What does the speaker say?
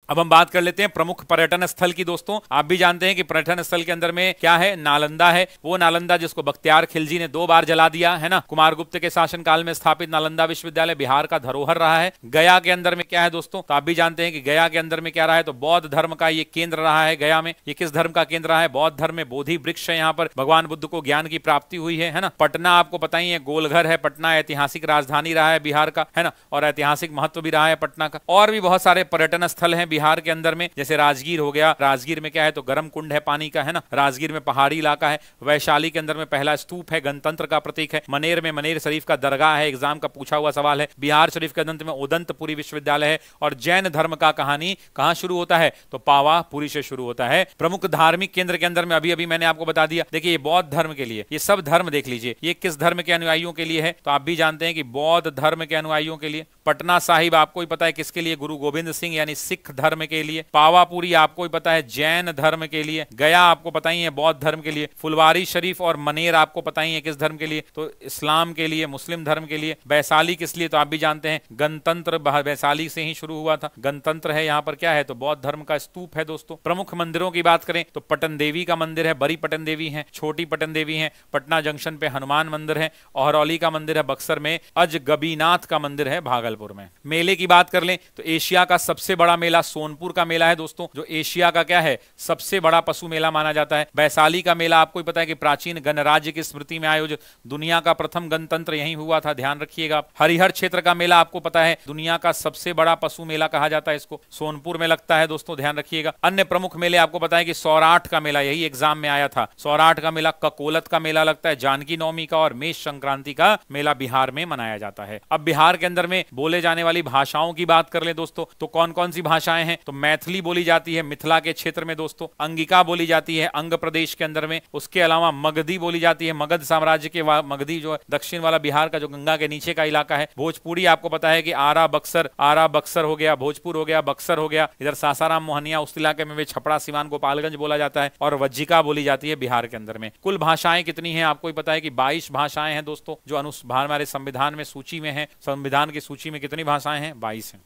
अब हम बात कर लेते हैं प्रमुख पर्यटन स्थल की। दोस्तों आप भी जानते हैं कि पर्यटन स्थल के अंदर में क्या है, नालंदा है। वो नालंदा जिसको बख्तियार खिलजी ने 2 बार जला दिया है ना। कुमारगुप्त के शासनकाल में स्थापित नालंदा विश्वविद्यालय बिहार का धरोहर रहा है। गया के अंदर में क्या है दोस्तों, तो आप भी जानते हैं कि गया के अंदर में क्या रहा है, तो बौद्ध धर्म का ये केंद्र रहा है। गया में ये किस धर्म का केंद्र रहा है, बौद्ध धर्म में बोधि वृक्ष है, यहाँ पर भगवान बुद्ध को ज्ञान की प्राप्ति हुई है ना। पटना आपको पता ही है, गोलघर है। पटना ऐतिहासिक राजधानी रहा है बिहार का, है ना, और ऐतिहासिक महत्व भी रहा है पटना का। और भी बहुत सारे पर्यटन स्थल हैं बिहार के अंदर में, जैसे राजगीर हो गया। राजगीर में क्या है, तो गर्म कुंड है पानी का, है ना। राजगीर में पहाड़ी इलाका है। वैशाली के अंदर में पहला स्तूप है, गणतंत्र का प्रतीक है। मनेर में मनेर शरीफ का दरगाह है, एग्जाम का पूछा हुआ सवाल है। बिहार शरीफ के अंदर में उदंतपुरी विश्वविद्यालय है। और जैन धर्म का कहानी कहां शुरू होता है, तो पावापुरी से शुरू होता है। प्रमुख धार्मिक केंद्र के अंदर में अभी अभी मैंने आपको बता दिया। देखिए ये बौद्ध धर्म के लिए, ये सब धर्म देख लीजिए, ये किस धर्म के अनुयायियों के लिए है, तो आप भी जानते हैं कि बौद्ध धर्म के अनुयायियों के लिए। पटना साहिब आपको ही पता है किसके लिए, गुरु गोविंद सिंह यानी सिख धर्म के लिए। पावापुरी आपको ही पता है जैन धर्म के लिए। गया आपको पता ही है बौद्ध धर्म के लिए। फुलवारी शरीफ और मनेर आपको पता ही है किस धर्म के लिए, तो इस्लाम के लिए, मुस्लिम धर्म के लिए। वैशाली किस लिए, तो आप भी जानते हैं गणतंत्र वैशाली से ही शुरू हुआ था। गणतंत्र है यहाँ पर क्या है, तो बौद्ध धर्म का स्तूप है। दोस्तों प्रमुख मंदिरों की बात करें तो पटन देवी का मंदिर है, बड़ी पटन देवी है, छोटी पटन देवी है। पटना जंक्शन पे हनुमान मंदिर है। ओहरौली का मंदिर है बक्सर में। अजगबीनाथ का मंदिर है भागलपुर में। मेले की बात कर लें तो एशिया का सबसे बड़ा मेला सोनपुर का मेला है दोस्तों, जो एशिया का क्या है, सबसे बड़ा पशु मेला माना जाता है। वैशाली का मेला आपको ही पता है कि प्राचीन गणराज्य की स्मृति में आयोजित, दुनिया का प्रथम गणतंत्र यहीं हुआ था, ध्यान रखिएगा। हरिहर क्षेत्र का मेला आपको पता है दुनिया का सबसे बड़ा पशु मेला कहा जाता है इसको, सोनपुर में लगता है दोस्तों, ध्यान रखिएगा। अन्य प्रमुख मेले आपको पता है कि सौराठ का मेला, यही एग्जाम में आया था, सौराठ का मेला। ककोलत का मेला लगता है, जानकी नवमी का और मेष संक्रांति का मेला बिहार में मनाया जाता है। अब बिहार के अंदर में बोले जाने वाली भाषाओं की बात कर ले दोस्तों, तो कौन कौन सी भाषाएं हैं, तो मैथिली बोली जाती है मिथिला के क्षेत्र में दोस्तों। अंगिका बोली जाती है अंग प्रदेश के अंदर में। उसके अलावा मगधी बोली जाती है, मगध साम्राज्य के मगधी जो दक्षिण वाला बिहार का जो गंगा के नीचे का इलाका है। भोजपुरी आपको पता है कि आरा बक्सर हो गया, भोजपुर हो गया, बक्सर हो गया। इधर सासाराम मोहनिया उस इलाके में छपरा सिवान गोपालगंज बोला जाता है। और वज्जिका बोली जाती है बिहार के अंदर में। कुल भाषाएं कितनी हैं आपको ही पता है कि 22 भाषाएं हैं दोस्तों, जो हमारे संविधान में सूची में है। संविधान की सूची में कितनी भाषाएं हैं, 22 हैं।